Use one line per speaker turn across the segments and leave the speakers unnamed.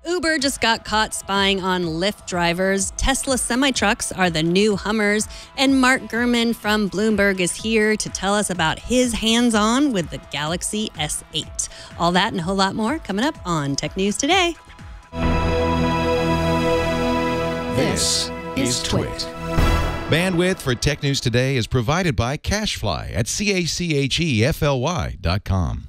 Uber just got caught spying on Lyft drivers. Tesla semi-trucks are the new Hummers. And Mark Gurman from Bloomberg is here to tell us about his hands-on with the Galaxy S8. All that and a whole lot more coming up on Tech News Today.
This is Twit.
Bandwidth for Tech News Today is provided by CashFly at CACHEFLY.com.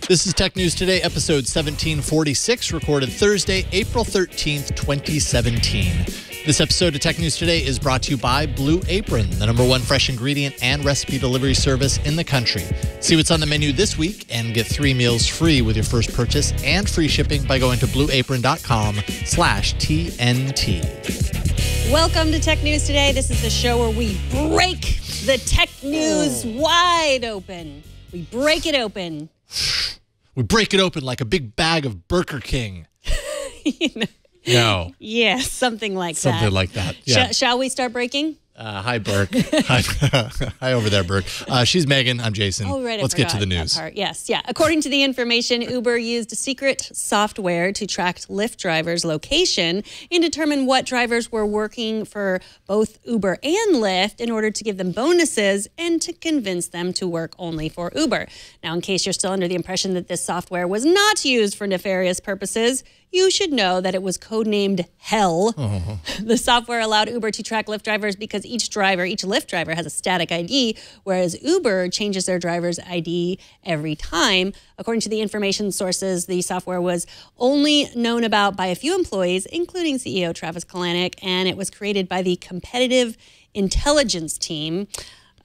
This is Tech News Today, episode 1746, recorded Thursday, April 13th, 2017. This episode of Tech News Today is brought to you by Blue Apron, the #1 fresh ingredient and recipe delivery service in the country. See what's on the menu this week and get 3 meals free with your first purchase and free shipping by going to blueapron.com/TNT.
Welcome to Tech News Today. This is the show where we break the tech news wide open. We break it open.
We break it open like a big bag of Burger King. No.
Yeah, something like that.
Something like that. Yeah.
Shall we start breaking?
Hi, Burke. Hi over there, Burke. She's Megan. I'm Jason.
Oh, right.
Let's get to the news.
That part. Yes, yeah. According to the information, Uber used secret software to track Lyft drivers' location and determine what drivers were working for both Uber and Lyft in order to give them bonuses and to convince them to work only for Uber. Now, in case you're still under the impression that this software was not used for nefarious purposes, you should know that it was codenamed Hell. Oh. The software allowed Uber to track Lyft drivers because each Lyft driver has a static ID, whereas Uber changes their driver's ID every time. According to the information sources, the software was only known about by a few employees, including CEO Travis Kalanick, and it was created by the competitive intelligence team.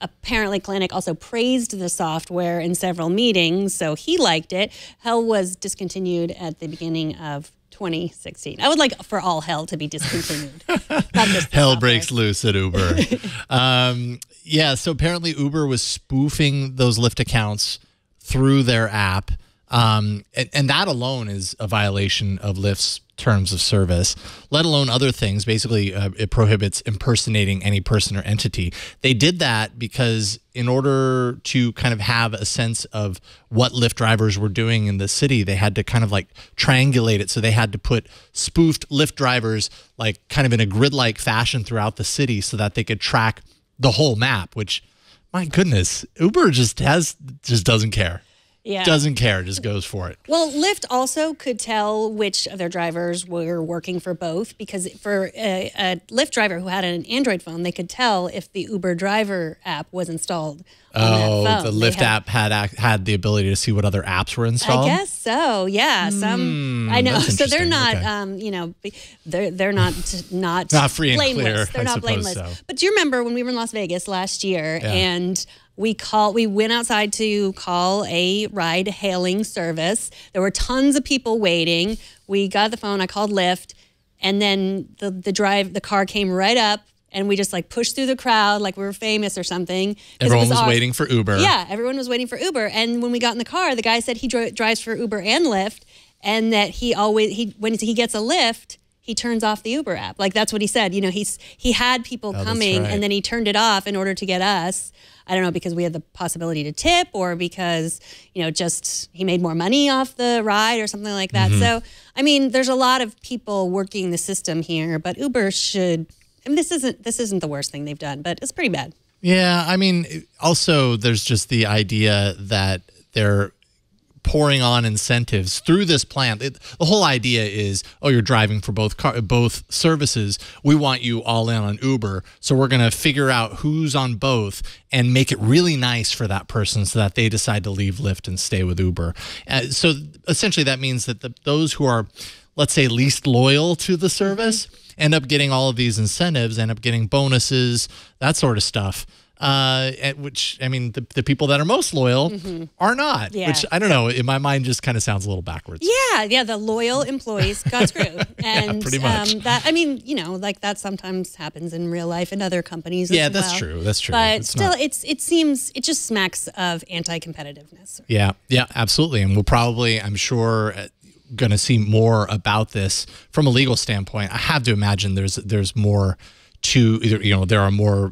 Apparently, Kalanick also praised the software in several meetings, so he liked it. Hell was discontinued at the beginning of 2016. I would like for all Hell to be discontinued. Not just
Hell
software.
breaks loose at Uber. Yeah, so apparently Uber was spoofing those Lyft accounts through their app. And that alone is a violation of Lyft's terms of service, let alone other things. Basically, it prohibits impersonating any person or entity. They did that because in order to kind of have a sense of what Lyft drivers were doing in the city, they had to kind of like triangulate it. So they had to put spoofed Lyft drivers like kind of in a grid-like fashion throughout the city so that they could track the whole map, which, my goodness, Uber just doesn't care.
Yeah.
Doesn't care, just goes for it.
Well, Lyft also could tell which of their drivers were working for both, because for a Lyft driver who had an Android phone, they could tell if the Uber driver app was installed on that phone.
The Lyft app had the ability to see what other apps were installed?
I guess so, yeah. I know. So they're not, they're not
free and
blameless.
clear,
They're not blameless.
So.
But do you remember when we were in Las Vegas last year and we went outside to call a ride-hailing service. There were tons of people waiting. We got the phone. I called Lyft, and then the car came right up, and we just like pushed through the crowd like we were famous or something.
Everyone was waiting for Uber.
Yeah, everyone was waiting for Uber. And when we got in the car, the guy said he drives for Uber and Lyft, and that when he gets a Lyft, he turns off the Uber app. Like, that's what he said. You know, he had people coming, and then he turned it off in order to get us. I don't know, because we had the possibility to tip, or because, just he made more money off the ride or something like that. So, I mean, there's a lot of people working the system here, but Uber should, this isn't the worst thing they've done, but it's pretty bad.
Yeah, I mean, also there's just the idea that they're pouring on incentives through this plan. The whole idea is, you're driving for both services. We want you all in on Uber, so we're going to figure out who's on both and make it really nice for that person so that they decide to leave Lyft and stay with Uber. So essentially that means that those who are, let's say, least loyal to the service end up getting all of these incentives, end up getting bonuses, that sort of stuff. Which, I mean, the people that are most loyal are not, which I don't know, in my mind just kind of sounds a little backwards.
Yeah, the loyal employees got screwed. And
pretty much.
That sometimes happens in real life in other companies as well.
That's true.
But it just smacks of anti-competitiveness.
Yeah, absolutely. And we'll probably, I'm sure, going to see more about this from a legal standpoint. I have to imagine there's more to either, there are more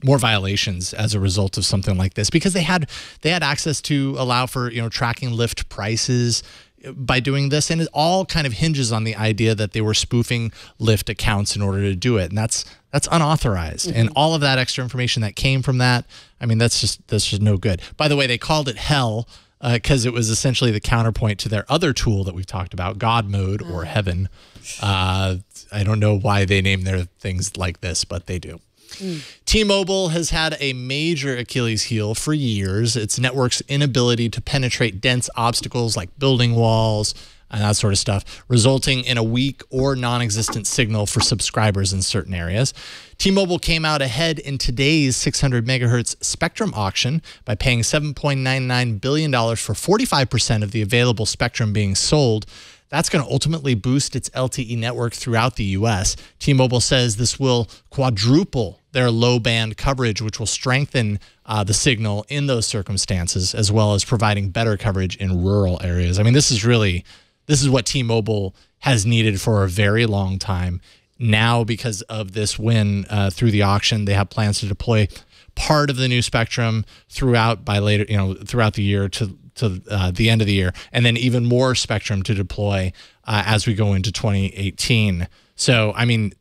violations as a result of something like this, because they had access to allow for tracking Lyft prices by doing this, and it all kind of hinges on the idea that they were spoofing Lyft accounts in order to do it, and that's unauthorized. And all of that extra information that came from that, I mean, that's just no good. By the way, they called it hell because it was essentially the counterpoint to their other tool that we've talked about, God Mode or Heaven. I don't know why they name their things like this, but they do. T-Mobile has had a major Achilles heel for years. Its network's inability to penetrate dense obstacles like building walls and that sort of stuff, resulting in a weak or non-existent signal for subscribers in certain areas. T-Mobile came out ahead in today's 600 megahertz spectrum auction by paying $7.99 billion for 45% of the available spectrum being sold. That's going to ultimately boost its LTE network throughout the U.S. T-Mobile says this will quadruple their low-band coverage, which will strengthen the signal in those circumstances, as well as providing better coverage in rural areas. I mean, this is what T-Mobile has needed for a very long time. Now, because of this win through the auction, they have plans to deploy part of the new spectrum throughout the year to the end of the year, and then even more spectrum to deploy as we go into 2018. So, I mean,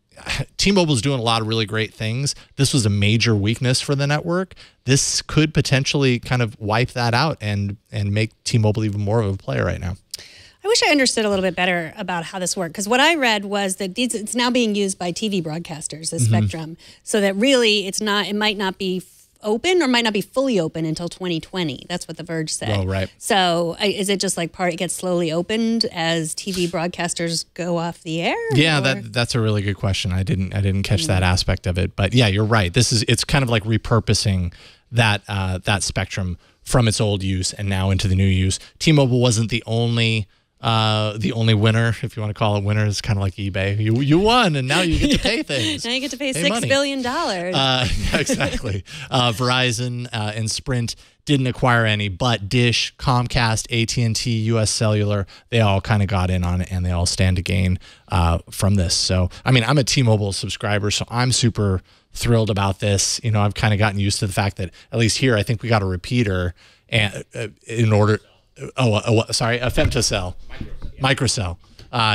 T-Mobile is doing a lot of really great things. This was a major weakness for the network. This could potentially kind of wipe that out and make T-Mobile even more of a player right now.
I wish I understood a little bit better about how this worked, because what I read was that it's now being used by TV broadcasters, the spectrum, so that really it might not be open or might not be fully open until 2020. That's what The Verge said.
Oh, right.
So is it just like it gets slowly opened as TV broadcasters go off the air?
Yeah, that's a really good question. I didn't catch that aspect of it, but yeah, you're right. It's kind of like repurposing that spectrum from its old use and now into the new use. T-Mobile wasn't the only winner, if you want to call it winner. It's kind of like eBay. You won, and now you get to pay things.
Now you get to pay $6 billion.
Exactly. Verizon and Sprint didn't acquire any, but Dish, Comcast, AT&T, U.S. Cellular, they all kind of got in on it, and they all stand to gain from this. So, I mean, I'm a T-Mobile subscriber, so I'm super thrilled about this. I've kind of gotten used to the fact that at least here, I think we got a repeater and in order. A femtocell, microcell,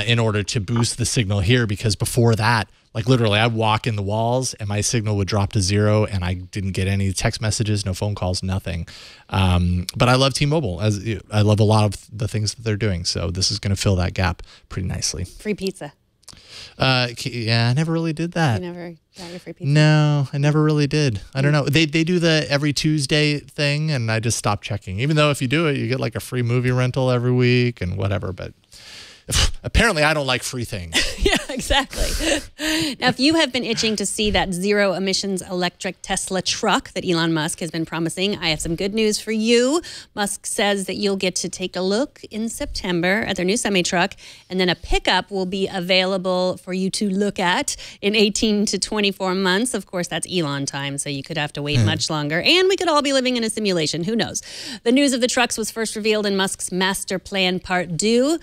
in order to boost the signal here, because before that, like literally, I'd walk in the walls and my signal would drop to zero, and I didn't get any text messages, no phone calls, nothing. But I love T-Mobile, as I love a lot of the things that they're doing. So this is going to fill that gap pretty nicely.
Free pizza.
Yeah, I never really did that.
You never got your free pizza?
No, I never really did. I don't know. They do the every Tuesday thing, and I just stopped checking. Even though if you do it, you get like a free movie rental every week and whatever. But apparently I don't like free things.
Yeah, exactly. Now, if you have been itching to see that zero emissions electric Tesla truck that Elon Musk has been promising, I have some good news for you. Musk says that you'll get to take a look in September at their new semi-truck, and then a pickup will be available for you to look at in 18 to 24 months. Of course, that's Elon time, so you could have to wait much longer, and we could all be living in a simulation. Who knows? The news of the trucks was first revealed in Musk's Master Plan Part 2.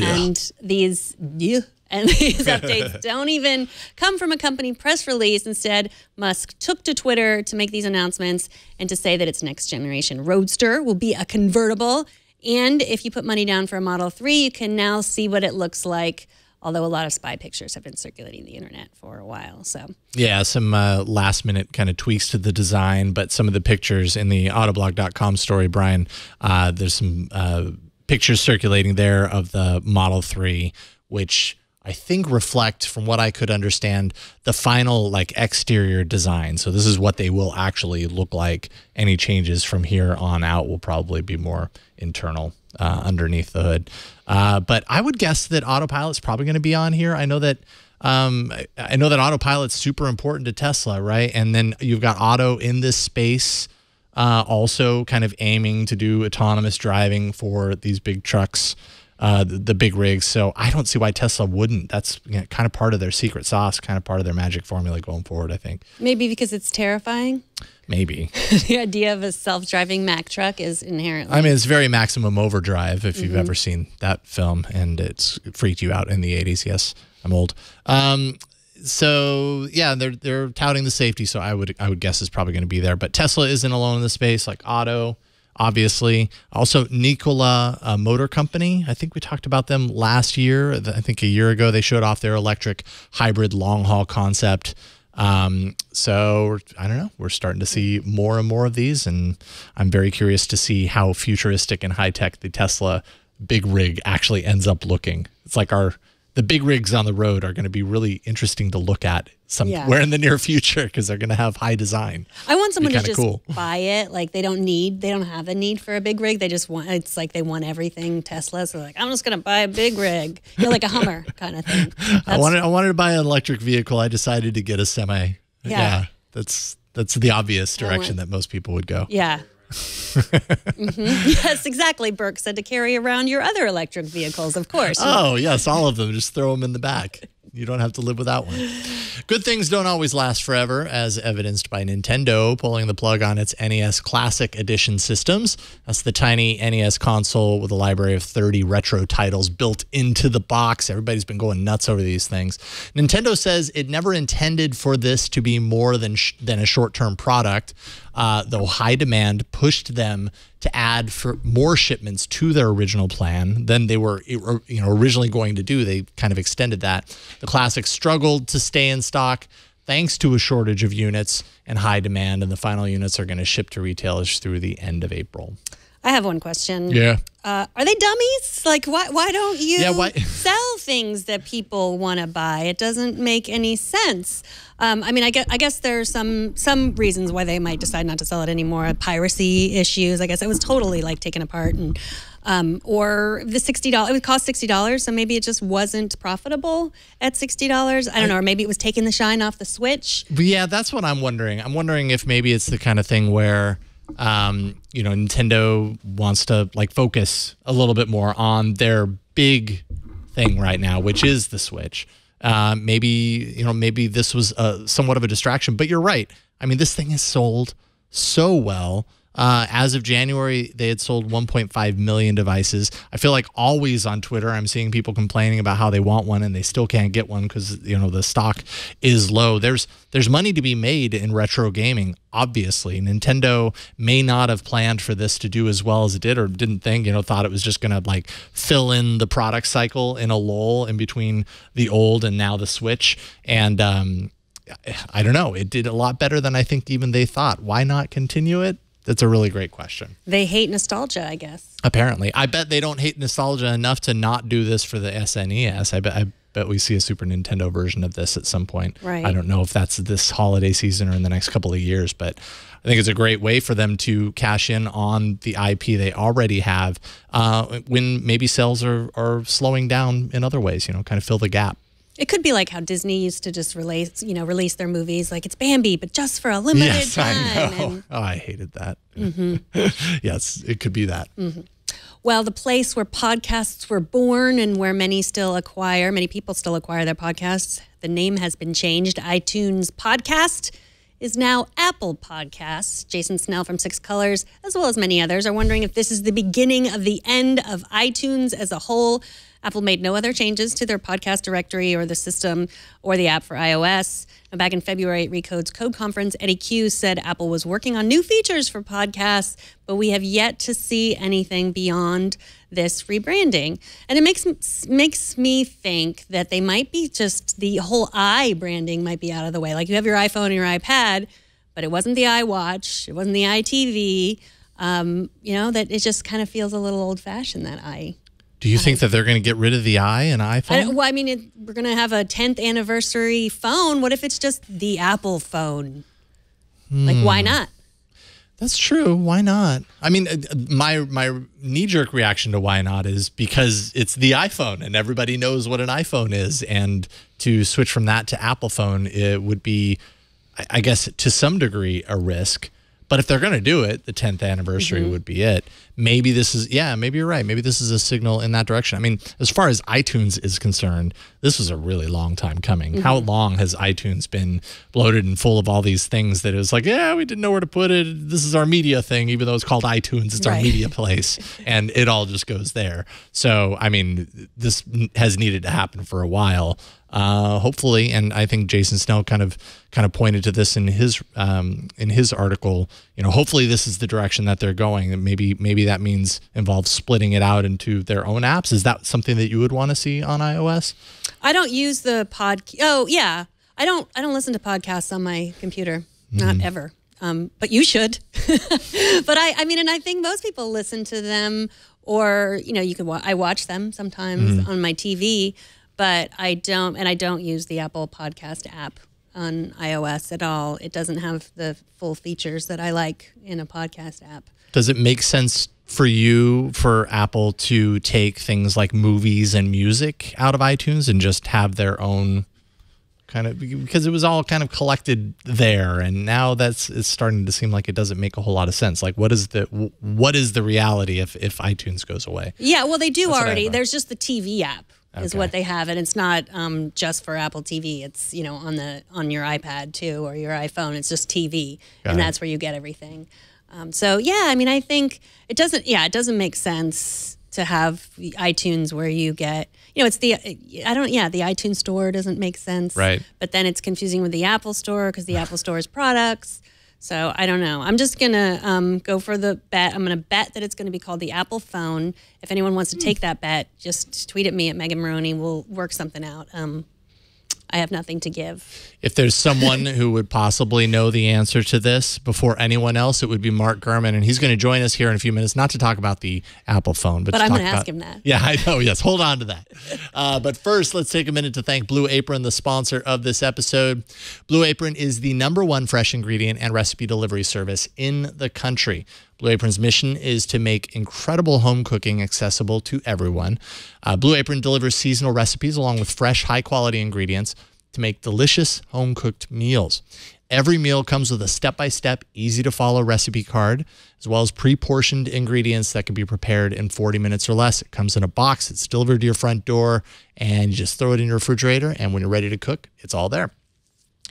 And these updates don't even come from a company press release. Instead, Musk took to Twitter to make these announcements and to say that its next generation Roadster will be a convertible. And if you put money down for a Model 3, you can now see what it looks like, although a lot of spy pictures have been circulating the internet for a while. So
yeah, some last-minute kind of tweaks to the design, but some of the pictures in the Autoblog.com story, Brian, there's some pictures circulating there of the Model 3, which I think reflect, from what I could understand, the final exterior design. So this is what they will actually look like. Any changes from here on out will probably be more internal underneath the hood. But I would guess that Autopilot's probably going to be on here. I know that Autopilot's super important to Tesla, right? And then you've got Auto in this space. Also kind of aiming to do autonomous driving for these big trucks, the big rigs. So I don't see why Tesla wouldn't. That's kind of part of their secret sauce, kind of part of their magic formula going forward, I think.
Maybe because it's terrifying?
Maybe.
The idea of a self-driving Mack truck is inherently...
I mean, it's very Maximum Overdrive, if you've ever seen that film, and it's freaked you out in the 80s. Yes, I'm old. So yeah, they're touting the safety. So I would guess it's probably going to be there. But Tesla isn't alone in the space, like Otto, obviously. Also, Nikola Motor Company. I think we talked about them last year. I think a year ago they showed off their electric hybrid long haul concept. So I don't know. We're starting to see more and more of these, and I'm very curious to see how futuristic and high tech the Tesla big rig actually ends up looking. It's like the big rigs on the road are going to be really interesting to look at somewhere in the near future because they're going to have high design.
I want someone to just buy it. Like they don't have a need for a big rig. They just want, it's like they want everything Tesla. So like, I'm just going to buy a big rig, like a Hummer kind of thing.
I wanted to buy an electric vehicle. I decided to get a semi. Yeah. That's the obvious direction that most people would go.
Yeah. Yes, exactly. Burke said to carry around your other electric vehicles, of course.
Oh, yes, all of them. Just throw them in the back. You don't have to live without one. Good things don't always last forever, as evidenced by Nintendo pulling the plug on its NES Classic Edition systems. That's the tiny NES console with a library of 30 retro titles built into the box. Everybody's been going nuts over these things. Nintendo says it never intended for this to be more than a short-term product, though high demand pushed them to add for more shipments to their original plan than they were originally going to do. They kind of extended that. The Classic struggled to stay in stock thanks to a shortage of units and high demand, and the final units are going to ship to retailers through the end of April.
I have one question.
Yeah.
Are they dummies? Like, why don't you sell things that people want to buy? It doesn't make any sense. I mean, I guess there's some reasons why they might decide not to sell it anymore. Piracy issues. I guess it was totally like taken apart, and or the $60. It would cost $60, so maybe it just wasn't profitable at $60. I don't know, or maybe it was taking the shine off the Switch.
Yeah, that's what I'm wondering. I'm wondering if maybe it's the kind of thing where Nintendo wants to like focus a little bit more on their big thing right now, which is the Switch. Maybe this was somewhat of a distraction, but you're right. I mean, this thing has sold so well. As of January, they had sold 1.5 million devices. I feel like always on Twitter, I'm seeing people complaining about how they want one and they still can't get one because the stock is low. There's money to be made in retro gaming. Obviously, Nintendo may not have planned for this to do as well as it did, or didn't think, thought it was just going to like fill in the product cycle in a lull in between the old and now the Switch. And I don't know, it did a lot better than I think even they thought. Why not continue it? That's a really great question.
They hate nostalgia, I guess.
Apparently. I bet they don't hate nostalgia enough to not do this for the SNES. I bet we see a Super Nintendo version of this at some point.
Right.
I don't know if that's this holiday season or in the next couple of years, but I think it's a great way for them to cash in on the IP they already have when maybe sales are slowing down in other ways, kind of fill the gap.
It could be like how Disney used to just release their movies like it's Bambi, but just for a limited time.
I know. I hated that. Yes, it could be that.
Well, the place where podcasts were born and where many people still acquire their podcasts, the name has been changed. iTunes Podcast is now Apple Podcasts. Jason Snell from Six Colors, as well as many others, are wondering if this is the beginning of the end of iTunes as a whole. Apple made no other changes to their podcast directory or the system or the app for iOS. And back in February at Recode's Code Conference, Eddie Q said Apple was working on new features for podcasts, but we have yet to see anything beyond this rebranding. And it makes me think that they might be just the whole i branding might be out of the way. Like you have your iPhone and your iPad, but it wasn't the iWatch, it wasn't the iTV. That it just kind of feels a little old-fashioned, that i.
Do you think that they're going to get rid of the i in iPhone?
We're going to have a 10th anniversary phone. What if it's just the Apple phone? Like, why not?
That's true. Why not? I mean, my knee-jerk reaction to why not is because it's the iPhone and everybody knows what an iPhone is. And to switch from that to Apple phone, it would be, I guess, to some degree, a risk. But if they're going to do it, the 10th anniversary would be it. Maybe this is, maybe you're right. Maybe this is a signal in that direction. I mean, as far as iTunes is concerned, this was a really long time coming. How long has iTunes been bloated and full of all these things that it was like, we didn't know where to put it. This is our media thing, even though it's called iTunes. It's our media place. And it all just goes there. So, I mean, this has needed to happen for a while. hopefully, and I think Jason Snell kind of pointed to this in his article. Hopefully this is the direction that they're going, and maybe that involves splitting it out into their own apps. Is that something that you would want to see on iOS?
I don't use the Oh yeah, I don't listen to podcasts on my computer, not ever. But you should. But I mean, and I think most people listen to them, or I watch them sometimes on my TV, but I don't use the Apple Podcast app on iOS at all. It doesn't have the full features that I like in a podcast app.
Does it make sense for Apple to take things like movies and music out of iTunes and just have their own kind of, because it was all kind of collected there, and now it's starting to seem like it doesn't make a whole lot of sense. Like, what is the reality if iTunes goes away? Yeah,
well, they do already. There's just the TV app is what they have, and it's not just for Apple TV. It's on your iPad too, or your iPhone. It's just TV, that's where you get everything. So yeah, I mean, I think it doesn't make sense to have iTunes where you get, it's the iTunes store doesn't make sense.
Right.
But then it's confusing with the Apple store because the Apple store is products. So I don't know. I'm just going to go for the bet. I'm going to bet that it's going to be called the Apple phone. If anyone wants to take that bet, just tweet at me at Megan Maroney. We'll work something out. I have nothing to give.
If there's someone who would possibly know the answer to this before anyone else, it would be Mark Gurman, and he's going to join us here in a few minutes, not to talk about the Apple phone, but to
I'm
talk
going to
about,
ask him that.
Yeah, I know. Yes, hold on to that. But first, let's take a minute to thank Blue Apron, the sponsor of this episode. Blue Apron is the #1 fresh ingredient and recipe delivery service in the country. Blue Apron's mission is to make incredible home cooking accessible to everyone. Blue Apron delivers seasonal recipes along with fresh, high-quality ingredients to make delicious home-cooked meals. Every meal comes with a step-by-step, easy-to-follow recipe card, as well as pre-portioned ingredients that can be prepared in 40 minutes or less. It comes in a box. It's delivered to your front door, and you just throw it in your refrigerator, and when you're ready to cook, it's all there.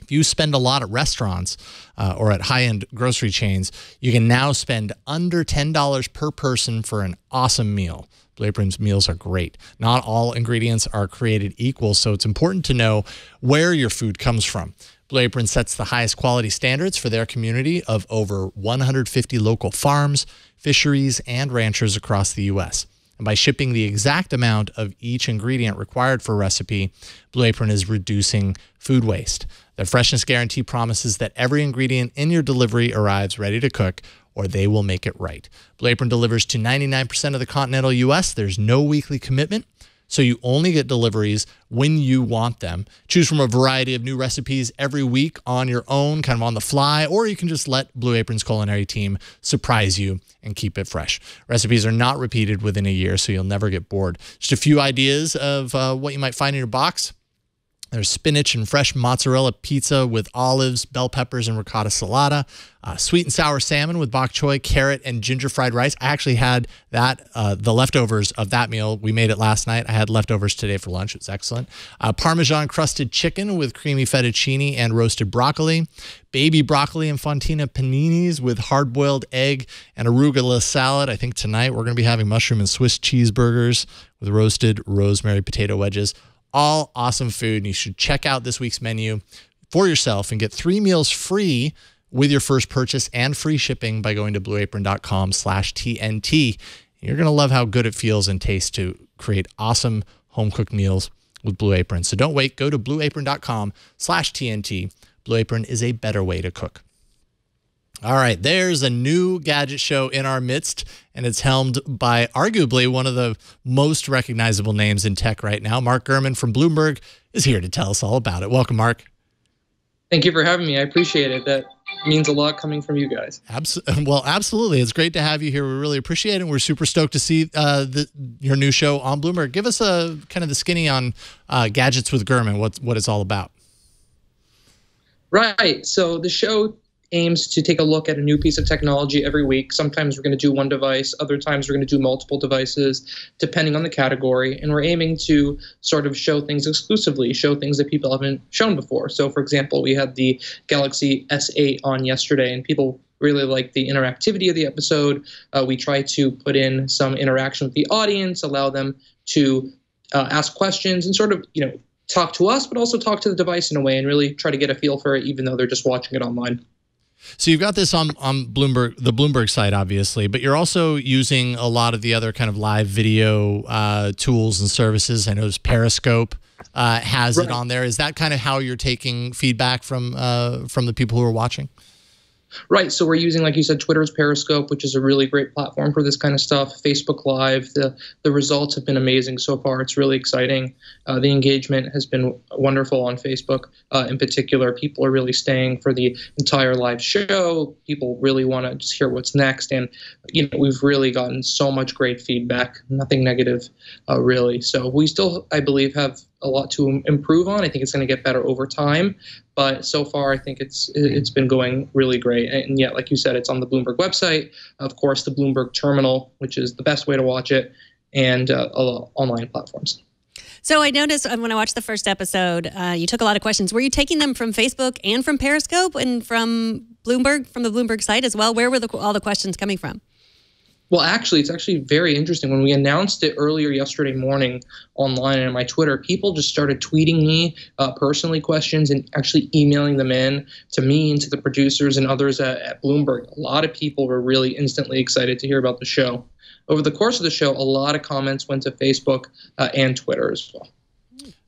If you spend a lot at restaurants or at high-end grocery chains, you can now spend under $10 per person for an awesome meal. Blue Apron's meals are great. Not all ingredients are created equal, so it's important to know where your food comes from. Blue Apron sets the highest quality standards for their community of over 150 local farms, fisheries, and ranchers across the U.S. And by shipping the exact amount of each ingredient required for a recipe, Blue Apron is reducing food waste. Their freshness guarantee promises that every ingredient in your delivery arrives ready to cook, or they will make it right. Blue Apron delivers to 99% of the continental U.S. There's no weekly commitment, so you only get deliveries when you want them. Choose from a variety of new recipes every week on your own, kind of on the fly, or you can just let Blue Apron's culinary team surprise you and keep it fresh. Recipes are not repeated within a year, so you'll never get bored. Just a few ideas of what you might find in your box. There's spinach and fresh mozzarella pizza with olives, bell peppers, and ricotta salata. Sweet and sour salmon with bok choy, carrot, and ginger fried rice. I actually had that, the leftovers of that meal. We made it last night. I had leftovers today for lunch. It's excellent. Parmesan crusted chicken with creamy fettuccine and roasted broccoli. Baby broccoli and fontina paninis with hard-boiled egg and arugula salad. I think tonight we're going to be having mushroom and Swiss cheeseburgers with roasted rosemary potato wedges. All awesome food, and you should check out this week's menu for yourself and get 3 meals free with your first purchase and free shipping by going to blueapron.com/TNT. You're going to love how good it feels and tastes to create awesome home-cooked meals with Blue Apron. So don't wait. Go to blueapron.com/TNT. Blue Apron is a better way to cook. All right, there's a new gadget show in our midst, and it's helmed by arguably one of the most recognizable names in tech right now. Mark Gurman from Bloomberg is here to tell us all about it. Welcome, Mark.
Thank you for having me. I appreciate it. That means a lot coming from you guys.
Well, absolutely. It's great to have you here. We really appreciate it. And we're super stoked to see your new show on Bloomberg. Give us a kind of the skinny on Gadgets with Gurman, what it's all about.
Right. So the show aims to take a look at a new piece of technology every week. Sometimes we're going to do one device. Other times we're going to do multiple devices, depending on the category. And we're aiming to sort of show things exclusively, show things that people haven't shown before. So, for example, we had the Galaxy S8 on yesterday, and people really liked the interactivity of the episode. We try to put in some interaction with the audience, allow them to ask questions and sort of, talk to us, but also talk to the device in a way and really try to get a feel for it, even though they're just watching it online.
So you've got this on Bloomberg, the Bloomberg site, obviously, but you're also using a lot of the other kind of live video tools and services. I noticed Periscope has it on there. Is that kind of how you're taking feedback from the people who are watching?
Right. So we're using, like you said, Twitter's Periscope, which is a really great platform for this kind of stuff. Facebook Live, the results have been amazing so far. It's really exciting. The engagement has been wonderful on Facebook. In particular, people are really staying for the entire live show. People really want to just hear what's next. And, we've really gotten so much great feedback, nothing negative, really. So we still, I believe, have a lot to improve on. I think it's going to get better over time. But so far, I think it's been going really great. And yet, like you said, it's on the Bloomberg website, of course, the Bloomberg terminal, which is the best way to watch it, and online platforms.
So I noticed when I watched the first episode, you took a lot of questions. Were you taking them from Facebook and from Periscope and from Bloomberg, from the Bloomberg site as well? Where were all the questions coming from?
Well, actually, it's actually very interesting. When we announced it earlier yesterday morning online and on my Twitter, people just started tweeting me personally questions and actually emailing them in to me and to the producers and others at Bloomberg. A lot of people were really instantly excited to hear about the show. Over the course of the show, a lot of comments went to Facebook and Twitter as well.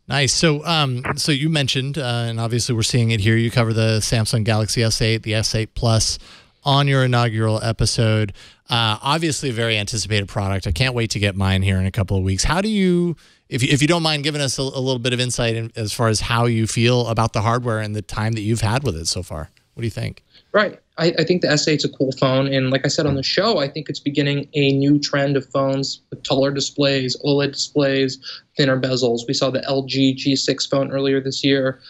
Nice. So you mentioned, and obviously we're seeing it here, you cover the Samsung Galaxy S8, the S8 Plus on your inaugural episode. Obviously a very anticipated product. I can't wait to get mine here in a couple of weeks. How do you, if you don't mind giving us a little bit of insight as far as how you feel about the hardware and the time that you've had with it so far? What do you think?
Right. I think the S8 is a cool phone. And like I said on the show, I think it's beginning a new trend of phones with taller displays, OLED displays, thinner bezels. We saw the LG G6 phone earlier this year.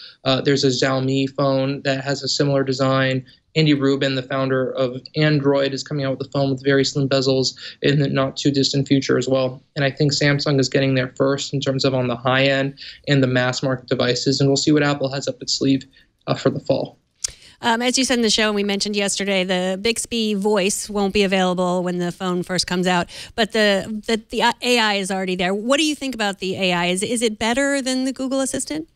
There's a Xiaomi phone that has a similar design. Andy Rubin, the founder of Android, is coming out with a phone with very slim bezels in the not too distant future as well. And I think Samsung is getting there first in terms of on the high end and the mass market devices. And we'll see what Apple has up its sleeve for the fall.
As you said in the show, and we mentioned yesterday, the Bixby voice won't be available when the phone first comes out, but the AI is already there. What do you think about the AI? Is it better than the Google Assistant?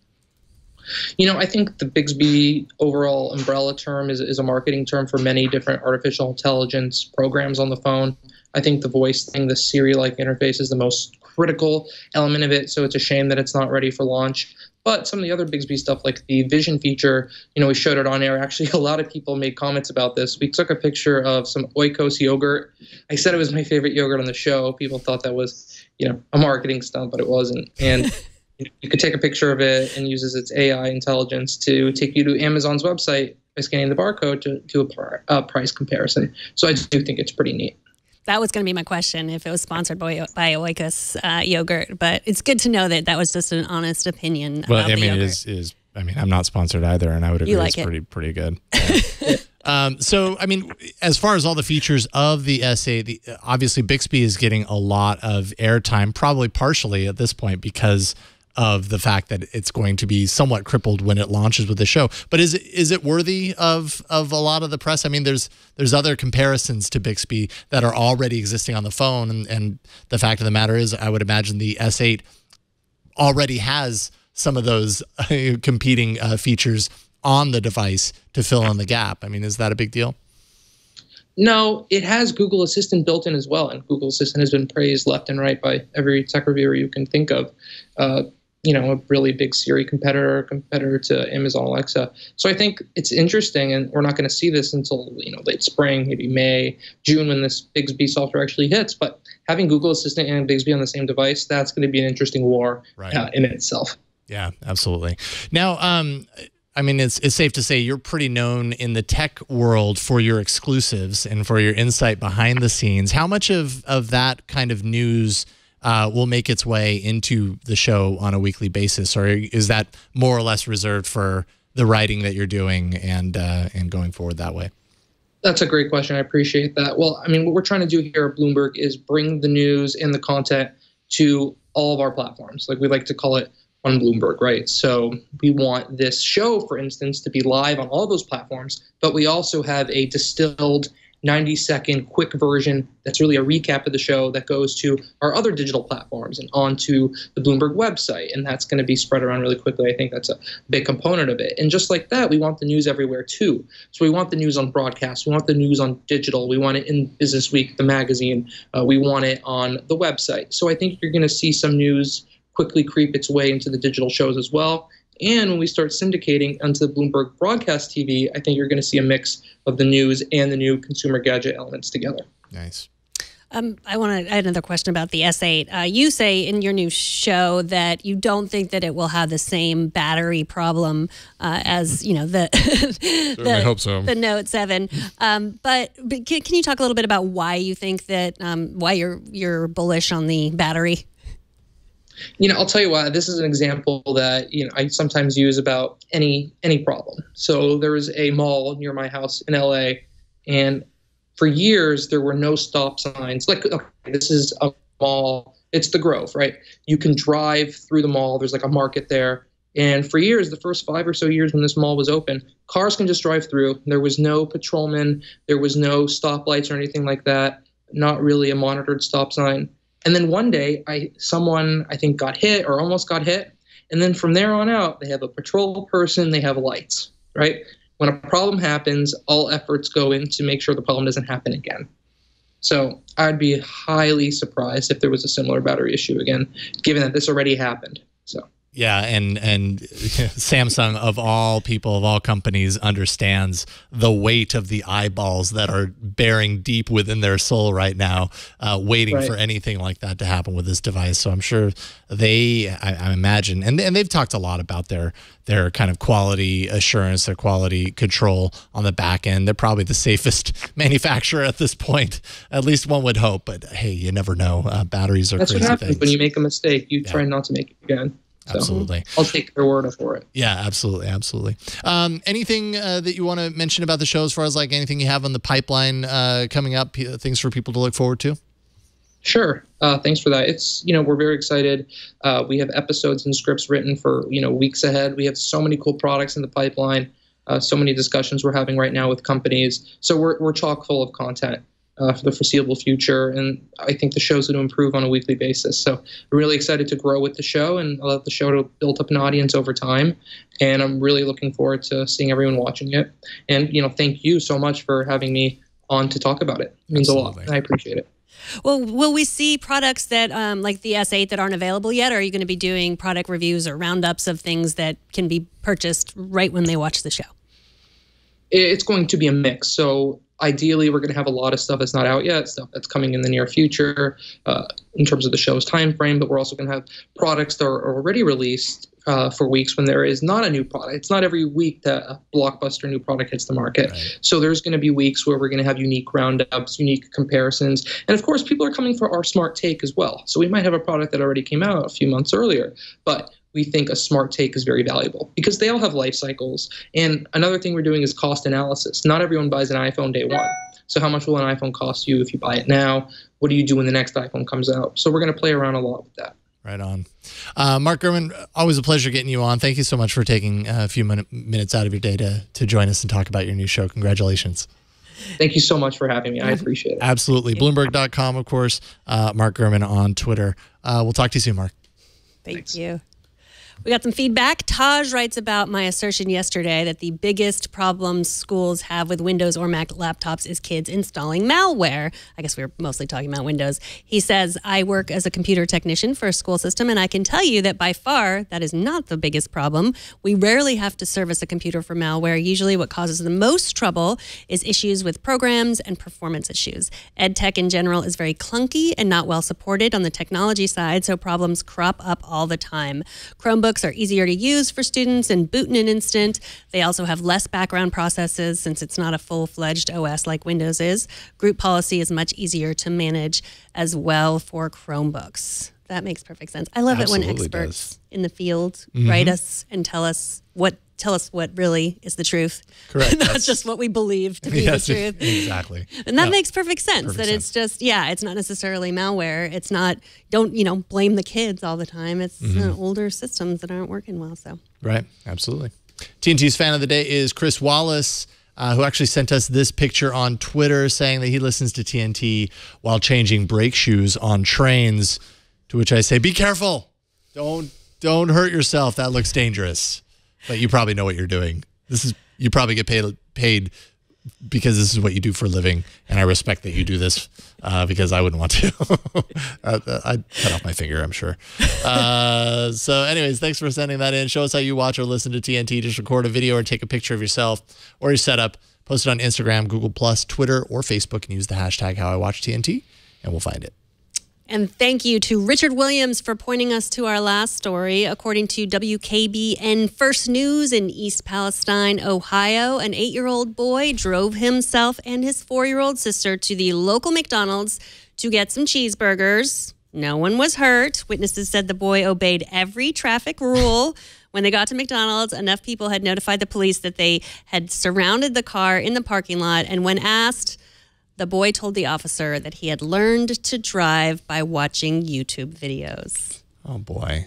I think the Bixby overall umbrella term is a marketing term for many different artificial intelligence programs on the phone. I think the voice thing, the Siri-like interface, is the most critical element of it, so it's a shame that it's not ready for launch. But some of the other Bixby stuff, like the vision feature, we showed it on air. Actually, a lot of people made comments about this. We took a picture of some Oikos yogurt. I said it was my favorite yogurt on the show. People thought that was, a marketing stunt, but it wasn't. And you could take a picture of it and uses its AI intelligence to take you to Amazon's website by scanning the barcode to do a price comparison. So I do think it's pretty neat.
That was going to be my question, if it was sponsored by Oikos yogurt. But it's good to know that was just an honest opinion.
Well,
about the yogurt.
it is. I mean, I'm not sponsored either, and I would agree it's pretty good. So, I mean, as far as all the features of the S8, obviously Bixby is getting a lot of airtime, probably partially at this point because of the fact that it's going to be somewhat crippled when it launches with the show. But is it worthy of a lot of the press? I mean, there's other comparisons to Bixby that are already existing on the phone, and the fact of the matter is, I would imagine the S8 already has some of those competing features on the device to fill in the gap. I mean, is that a big deal?
No, it has Google Assistant built in as well, and Google Assistant has been praised left and right by every tech reviewer you can think of. A really big Siri competitor to Amazon Alexa. So I think it's interesting, and we're not going to see this until late spring, maybe May, June, when this Bixby software actually hits. But having Google Assistant and Bixby on the same device, that's going to be an interesting war in itself.
Yeah, absolutely. Now, I mean, it's safe to say you're pretty known in the tech world for your exclusives and for your insight behind the scenes. How much of that kind of news will make its way into the show on a weekly basis, or is that more or less reserved for the writing that you're doing and going forward that way?
That's a great question. I appreciate that. Well, I mean, what we're trying to do here at Bloomberg is bring the news and the content to all of our platforms. Like we like to call it on Bloomberg, right? So we want this show, for instance, to be live on all those platforms, but we also have a distilled 90-second quick version that's really a recap of the show that goes to our other digital platforms and onto the Bloomberg website. And that's going to be spread around really quickly. I think that's a big component of it. And just like that, we want the news everywhere too. So we want the news on broadcast. We want the news on digital. We want it in Business Week, the magazine. We want it on the website. So I think you're going to see some news quickly creep its way into the digital shows as well. And when we start syndicating onto the Bloomberg broadcast TV, I think you're going to see a mix of the news and the new consumer gadget elements together.
Nice.
I had another question about the S8. You say in your new show that you don't think that it will have the same battery problem as the
I hope so.
The Note 7. But can you talk a little bit about why you think that why you're bullish on the battery?
I'll tell you why. This is an example that I sometimes use about any problem. So there was a mall near my house in LA, and for years there were no stop signs. Like, okay, this is a mall. It's the Grove, right? You can drive through the mall. There's like a market there. And for years, the first 5 or so years when this mall was open, cars can just drive through. There was no patrolman. There was no stoplights or anything like that. Not really a monitored stop sign. And then one day, someone I think got hit or almost got hit. And then from there on out, they have a patrol person, they have lights, right? When a problem happens, all efforts go in to make sure the problem doesn't happen again. So I'd be highly surprised if there was a similar battery issue again, given that this already happened. So.
Yeah, and Samsung, of all people, of all companies, understands the weight of the eyeballs that are bearing deep within their soul right now, waiting for anything like that to happen with this device. So I'm sure I imagine, and they've talked a lot about their kind of quality assurance, their quality control on the back end. They're probably the safest manufacturer at this point, at least one would hope. But hey, you never know. Batteries are
That's
crazy
what happens
things.
when you make a mistake. You try not to make it again. So
absolutely.
I'll take their word for it.
Yeah, absolutely. Absolutely. Anything that you want to mention about the show as far as like anything you have on the pipeline coming up, things for people to look forward to?
Sure. Thanks for that. It's, we're very excited. We have episodes and scripts written for, weeks ahead. We have so many cool products in the pipeline, so many discussions we're having right now with companies. So we're chock full of content for the foreseeable future. And I think the show's going to improve on a weekly basis. So I'm really excited to grow with the show and allow the show to build up an audience over time. And I'm really looking forward to seeing everyone watching it. And, thank you so much for having me on to talk about it. It means a lot. And I appreciate it.
Well, will we see products that like the S8 that aren't available yet? Or are you going to be doing product reviews or roundups of things that can be purchased right when they watch the show?
It's going to be a mix. So ideally, we're going to have a lot of stuff that's not out yet, stuff that's coming in the near future in terms of the show's time frame. But we're also going to have products that are already released for weeks when there is not a new product. It's not every week that a blockbuster new product hits the market. Right. So there's going to be weeks where we're going to have unique roundups, unique comparisons. And of course, people are coming for our smart take as well. So we might have a product that already came out a few months earlier, but we think a smart take is very valuable because they all have life cycles. And another thing we're doing is cost analysis. Not everyone buys an iPhone day one. So how much will an iPhone cost you if you buy it now? What do you do when the next iPhone comes out? So we're going to play around a lot with that.
Right on. Mark Gurman, always a pleasure getting you on. Thank you so much for taking a few minutes out of your day to join us and talk about your new show. Congratulations.
Thank you so much for having me. I appreciate it.
Absolutely. Bloomberg.com, of course. Mark Gurman on Twitter. We'll talk to you soon, Mark.
Thank you. We got some feedback. Taj writes about my assertion yesterday that the biggest problems schools have with Windows or Mac laptops is kids installing malware. I guess we were mostly talking about Windows. He says, I work as a computer technician for a school system, and I can tell you that by far, that is not the biggest problem. We rarely have to service a computer for malware. Usually what causes the most trouble is issues with programs and performance issues. Ed tech in general is very clunky and not well supported on the technology side, so problems crop up all the time. Chromebooks are easier to use for students and boot in an instant. They also have less background processes since it's not a full-fledged OS like Windows is. Group policy is much easier to manage as well for Chromebooks. That makes perfect sense. I love it when experts in the field write us and tell us what really is the truth.
Correct.
Not just what we believe to be the truth.
Exactly.
And that makes perfect sense. It's just, it's not necessarily malware. It's not, don't blame the kids all the time. It's older systems that aren't working well. So.
Right. Absolutely. TNT's fan of the day is Chris Wallace. who actually sent us this picture on Twitter saying that he listens to TNT while changing brake shoes on trains, to which I say, be careful. Don't hurt yourself. That looks dangerous. But you probably know what you're doing. You probably get paid because this is what you do for a living, and I respect that you do this because I wouldn't want to. I'd cut off my finger, I'm sure. So anyways, thanks for sending that in. Show us how you watch or listen to TNT. Just record a video or take a picture of yourself or your setup. Post it on Instagram, Google+, Twitter, or Facebook, and use the hashtag HowIWatchTNT, and we'll find it.
And thank you to Richard Williams for pointing us to our last story. According to WKBN First News in East Palestine, Ohio, an 8-year-old boy drove himself and his 4-year-old sister to the local McDonald's to get some cheeseburgers. No one was hurt. Witnesses said the boy obeyed every traffic rule. When they got to McDonald's, enough people had notified the police that they had surrounded the car in the parking lot. And when asked, the boy told the officer that he had learned to drive by watching YouTube videos.
Oh, boy.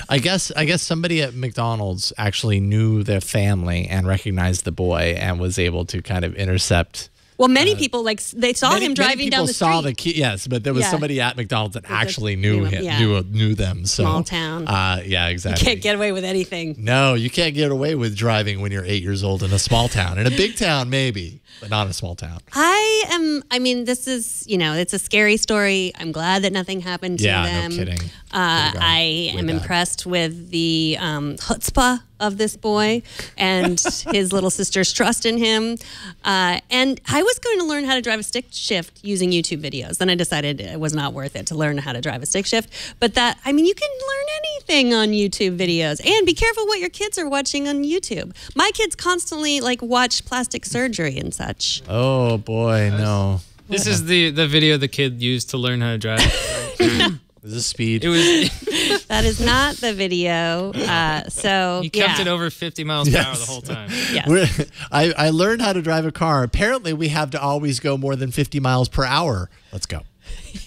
I guess somebody at McDonald's actually knew their family and recognized the boy and was able to kind of intercept.
Well, many people, they saw him driving down the street.
Many people saw yes, but there was somebody at McDonald's that actually knew him, knew them. So,
small town.
Yeah, exactly.
You can't get away with anything.
No, you can't get away with driving when you're 8 years old in a small town. In a big town, maybe, but not in a small town.
This is, it's a scary story. I'm glad that nothing happened to them.
Yeah, no kidding.
I am impressed with the chutzpah of this boy and his little sister's trust in him. And I was going to learn how to drive a stick shift using YouTube videos. Then I decided it was not worth it to learn how to drive a stick shift. But you can learn anything on YouTube videos. And be careful what your kids are watching on YouTube. My kids constantly watch plastic surgery and such.
Oh boy, no.
This is the video the kid used to learn how to drive.
Is this speed?
It was.
That is not the video.
He kept it over 50 miles per hour the whole time.
Yes.
I learned how to drive a car. Apparently, we have to always go more than 50 miles per hour. Let's go.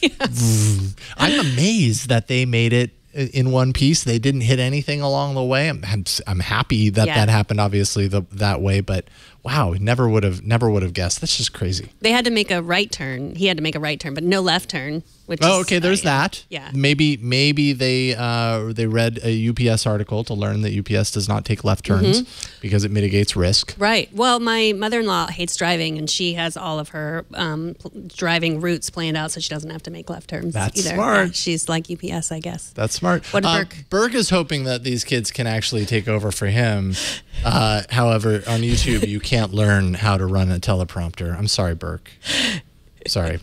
Yes. I'm amazed that they made it in one piece. They didn't hit anything along the way. I'm happy that that happened, obviously, that way. But wow, never would have guessed. That's just crazy.
They had to make a right turn. He had to make a right turn, but no left turn.
Okay, there's that.
Yeah.
Maybe they read a UPS article to learn that UPS does not take left turns because it mitigates risk.
Right. Well, my mother-in-law hates driving, and she has all of her driving routes planned out so she doesn't have to make left turns.
That's
either.
smart.
Yeah, she's like UPS, I guess.
That's smart.
What did Burke?
Burke is hoping that these kids can actually take over for him. However, on YouTube, you can't learn how to run a teleprompter. I'm sorry, Burke. Sorry.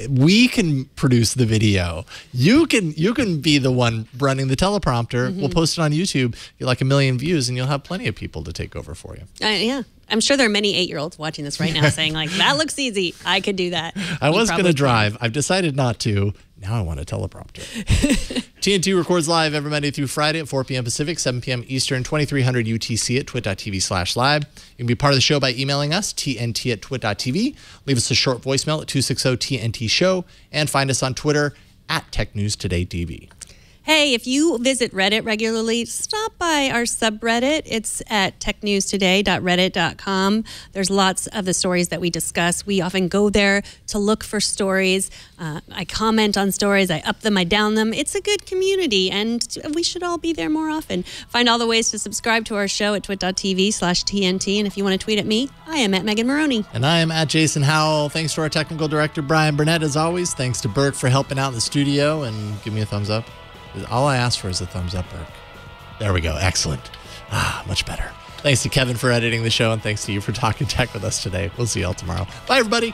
We can produce the video. You can be the one running the teleprompter. We'll post it on YouTube. Get 1 million views, and you'll have plenty of people to take over for you.
Yeah. I'm sure there are many 8-year-olds watching this right now saying, that looks easy. I could do that.
I was going to drive. I've decided not to. Now I want a teleprompter. TNT records live every Monday through Friday at 4 p.m. Pacific, 7 p.m. Eastern, 2300 UTC at twit.tv/live. You can be part of the show by emailing us, tnt@twit.tv. Leave us a short voicemail at 260-TNT-SHOW. And find us on Twitter at TechNewsTodayTV.
Hey, if you visit Reddit regularly, stop by our subreddit. It's at technewstoday.reddit.com. There's lots of the stories that we discuss. We often go there to look for stories. I comment on stories. I up them, I down them. It's a good community, and we should all be there more often. Find all the ways to subscribe to our show at twit.tv/TNT. And if you want to tweet at me, I am at Megan Maroney.
And I am at Jason Howell. Thanks to our technical director, Brian Burnett, as always. Thanks to Burke for helping out in the studio, and give me a thumbs up. All I asked for is a thumbs up, Burke. There we go. Excellent. Much better. Thanks to Kevin for editing the show, and thanks to you for talking tech with us today. We'll see y'all tomorrow. Bye, everybody.